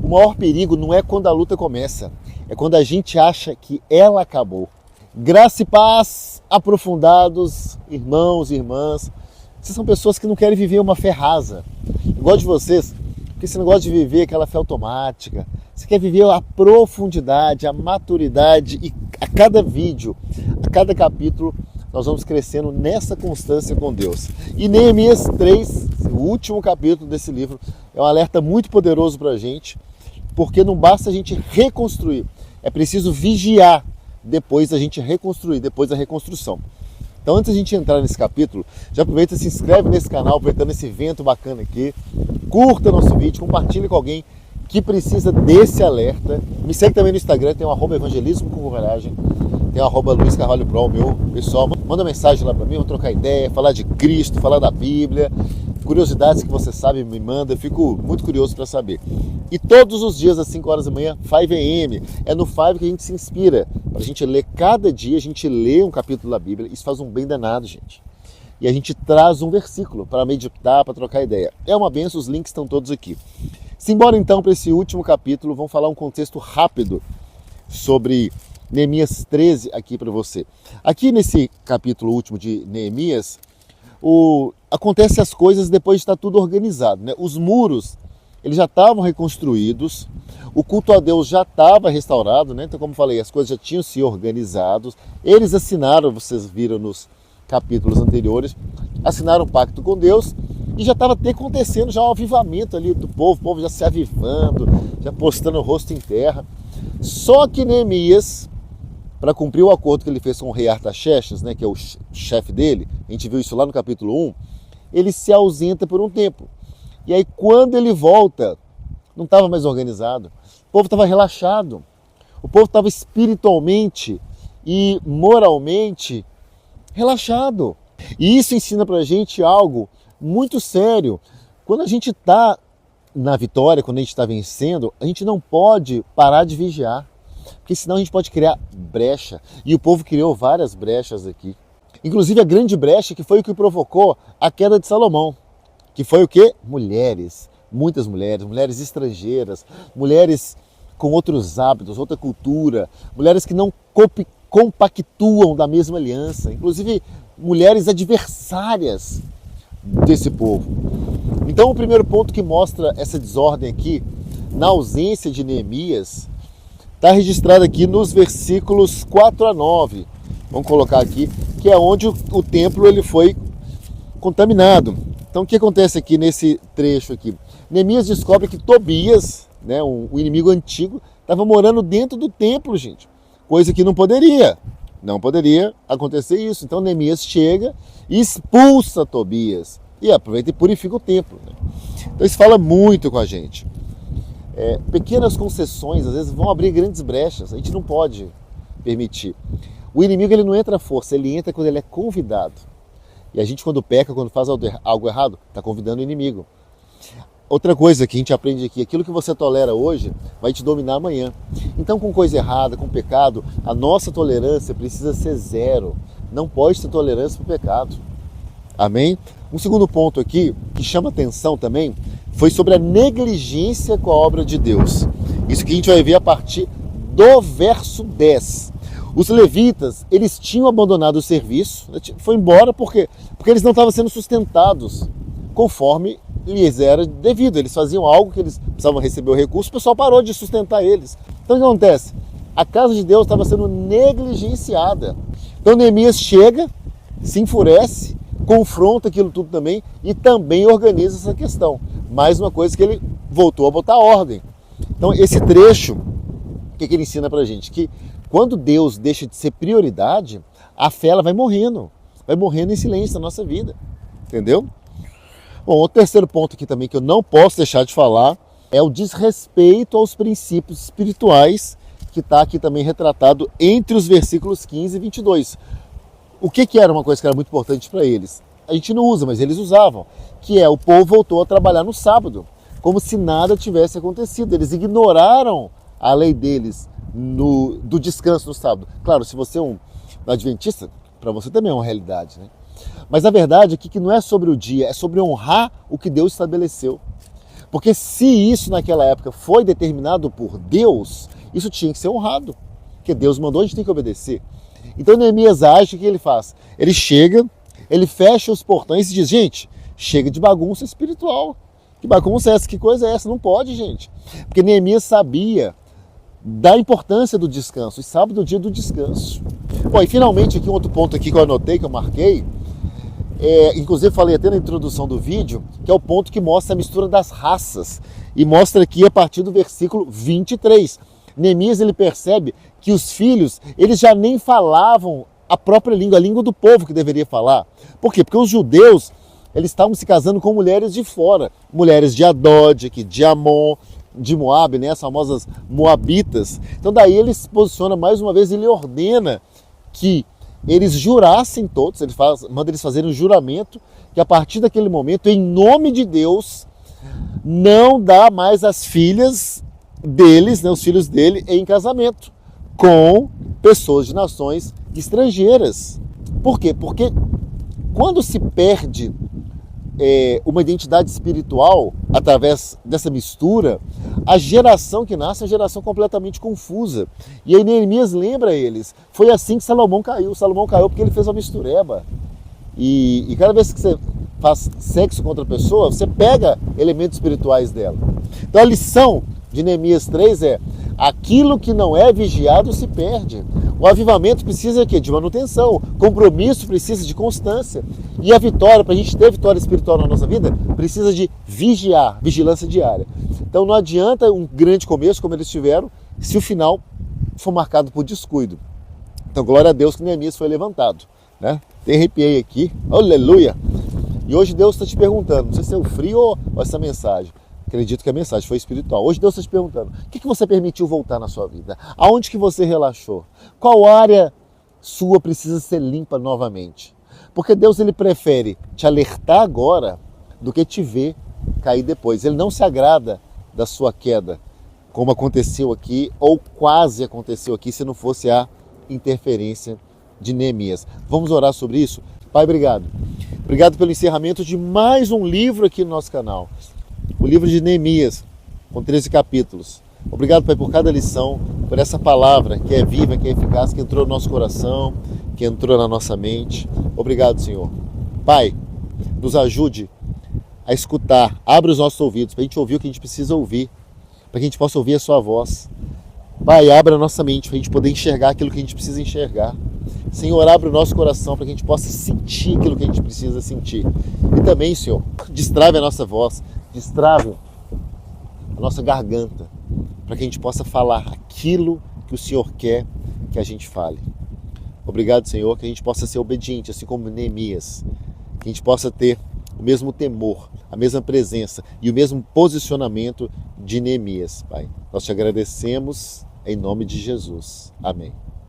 O maior perigo não é quando a luta começa, é quando a gente acha que ela acabou. Graça e paz, aprofundados, irmãos e irmãs. Vocês são pessoas que não querem viver uma fé rasa. Eu gosto de vocês porque você não gosta de viver aquela fé automática. Você quer viver a profundidade, a maturidade, e a cada vídeo, a cada capítulo, nós vamos crescendo nessa constância com Deus. E Neemias 3, o último capítulo desse livro, é um alerta muito poderoso para a gente, porque não basta a gente reconstruir, é preciso vigiar depois a gente reconstruir, depois da reconstrução. Então, antes da gente entrar nesse capítulo, já aproveita e se inscreve nesse canal, aproveitando esse evento bacana aqui, curta nosso vídeo, compartilhe com alguém que precisa desse alerta. Me segue também no Instagram, tem o @evangelismo com coragem, tem o @Luiz Carvalho Pro, meu pessoal. Manda mensagem lá para mim, vamos trocar ideia, falar de Cristo, falar da Bíblia, curiosidades que você sabe, me manda, eu fico muito curioso para saber. E todos os dias às 5 horas da manhã, 5 AM, é no 5 que a gente se inspira, para a gente ler cada dia, a gente lê um capítulo da Bíblia, isso faz um bem danado, gente. E a gente traz um versículo para meditar, para trocar ideia. É uma benção, os links estão todos aqui. Simbora então para esse último capítulo, vamos falar um contexto rápido sobre Neemias 13 aqui para você. Aqui nesse capítulo último de Neemias, acontece as coisas depois de estar tudo organizado, né? Os muros, eles já estavam reconstruídos, o culto a Deus já estava restaurado, né? Então, como falei, as coisas já tinham se organizado, eles assinaram, vocês viram nos capítulos anteriores, assinaram um pacto com Deus e já estava acontecendo já um avivamento ali do povo, o povo já se avivando, já postando o rosto em terra. Só que Neemias, para cumprir o acordo que ele fez com o rei Artaxerxes, né, que é o chefe dele, a gente viu isso lá no capítulo 1, ele se ausenta por um tempo. E aí quando ele volta, não estava mais organizado, o povo estava relaxado, o povo estava espiritualmente e moralmente relaxado. E isso ensina para a gente algo muito sério. Quando a gente está na vitória, quando a gente está vencendo, a gente não pode parar de vigiar, porque senão a gente pode criar brecha. E o povo criou várias brechas aqui. Inclusive a grande brecha que foi o que provocou a queda de Salomão. Que foi o quê? Mulheres. Muitas mulheres, mulheres estrangeiras, mulheres com outros hábitos, outra cultura, mulheres que não compactuam da mesma aliança, inclusive mulheres adversárias desse povo. Então o primeiro ponto que mostra essa desordem aqui, na ausência de Neemias, está registrado aqui nos versículos 4 a 9. Vamos colocar aqui, que é onde o templo ele foi contaminado. Então o que acontece aqui nesse trecho aqui? Neemias descobre que Tobias, né, um inimigo antigo, estava morando dentro do templo, gente. Coisa que não poderia acontecer isso. Então Neemias chega e expulsa Tobias e aproveita e purifica o templo, né? Então isso fala muito com a gente. Pequenas concessões às vezes vão abrir grandes brechas, a gente não pode permitir. O inimigo ele não entra à força, ele entra quando ele é convidado. E a gente quando peca, quando faz algo errado, está convidando o inimigo. Outra coisa que a gente aprende aqui, aquilo que você tolera hoje vai te dominar amanhã. Então com coisa errada, com pecado, a nossa tolerância precisa ser zero. Não pode ter tolerância para o pecado. Amém? Um segundo ponto aqui, que chama atenção também, foi sobre a negligência com a obra de Deus. Isso que a gente vai ver a partir do verso 10. Os levitas, eles tinham abandonado o serviço, foi embora porque eles não estavam sendo sustentados conforme lhes era devido. Eles faziam algo que eles precisavam receber o recurso, o pessoal parou de sustentar eles. Então o que acontece? A casa de Deus estava sendo negligenciada. Então Neemias chega, se enfurece, confronta aquilo tudo também e também organiza essa questão. Mais uma coisa que ele voltou a botar ordem. Então esse trecho, o que ele ensina pra gente? Que quando Deus deixa de ser prioridade, a fé ela vai morrendo em silêncio na nossa vida, entendeu? Bom, o terceiro ponto aqui também que eu não posso deixar de falar é o desrespeito aos princípios espirituais que está aqui também retratado entre os versículos 15 e 22. O que era uma coisa que era muito importante para eles? A gente não usa, mas eles usavam, que é o povo voltou a trabalhar no sábado, como se nada tivesse acontecido. Eles ignoraram a lei deles do descanso no sábado. Claro, se você é um adventista, para você também é uma realidade, né? Mas a verdade aqui que não é sobre o dia, é sobre honrar o que Deus estabeleceu. Porque se isso naquela época foi determinado por Deus, isso tinha que ser honrado. Porque Deus mandou, a gente tem que obedecer. Então Neemias age, o que ele faz? Ele chega, ele fecha os portões e diz, gente, chega de bagunça espiritual. Que bagunça é essa? Que coisa é essa? Não pode, gente. Porque Neemias sabia da importância do descanso. E sábado é o dia do descanso. Bom, e finalmente aqui um outro ponto aqui que eu anotei, que eu marquei, inclusive falei até na introdução do vídeo, que é o ponto que mostra a mistura das raças. E mostra aqui a partir do versículo 23. Neemias, ele percebe que os filhos, eles já nem falavam a própria língua, a língua do povo que deveria falar. Por quê? Porque os judeus, eles estavam se casando com mulheres de fora. Mulheres de Adod, de Amon, de Moab, né? As famosas moabitas. Então daí ele se posiciona mais uma vez, ele ordena que eles jurassem todos, manda eles fazerem um juramento, que a partir daquele momento, em nome de Deus, não dá mais as filhas deles, né, os filhos dele, em casamento com pessoas de nações estrangeiras. Por quê? Porque quando se perde uma identidade espiritual através dessa mistura, a geração que nasce é uma geração completamente confusa. E aí Neemias lembra eles. Foi assim que Salomão caiu. Salomão caiu porque ele fez uma mistureba. E cada vez que você faz sexo com outra pessoa, você pega elementos espirituais dela. Então a lição de Neemias 3 é: aquilo que não é vigiado se perde. O avivamento precisa de manutenção, compromisso precisa de constância. E a vitória, para a gente ter vitória espiritual na nossa vida, precisa de vigiar, vigilância diária. Então não adianta um grande começo como eles tiveram, se o final for marcado por descuido. Então glória a Deus que Neemias foi levantado, né? Até arrepiei aqui, aleluia! E hoje Deus está te perguntando, não sei se é o frio ou essa mensagem. Acredito que a mensagem foi espiritual. Hoje Deus está te perguntando, o que você permitiu voltar na sua vida? Aonde que você relaxou? Qual área sua precisa ser limpa novamente? Porque Deus, ele prefere te alertar agora do que te ver cair depois. Ele não se agrada da sua queda, como aconteceu aqui, ou quase aconteceu aqui, se não fosse a interferência de Neemias. Vamos orar sobre isso? Pai, obrigado. Obrigado pelo encerramento de mais um livro aqui no nosso canal. O livro de Neemias, com 13 capítulos. Obrigado, Pai, por cada lição, por essa palavra que é viva, que é eficaz, que entrou no nosso coração, que entrou na nossa mente. Obrigado, Senhor. Pai, nos ajude a escutar, abre os nossos ouvidos, para a gente ouvir o que a gente precisa ouvir, para que a gente possa ouvir a sua voz. Pai, abre a nossa mente, para a gente poder enxergar aquilo que a gente precisa enxergar. Senhor, abre o nosso coração para que a gente possa sentir aquilo que a gente precisa sentir. E também, Senhor, destrave a nossa voz, destrave a nossa garganta, para que a gente possa falar aquilo que o Senhor quer que a gente fale. Obrigado, Senhor, que a gente possa ser obediente, assim como Neemias, que a gente possa ter o mesmo temor, a mesma presença e o mesmo posicionamento de Neemias, Pai. Nós te agradecemos em nome de Jesus. Amém.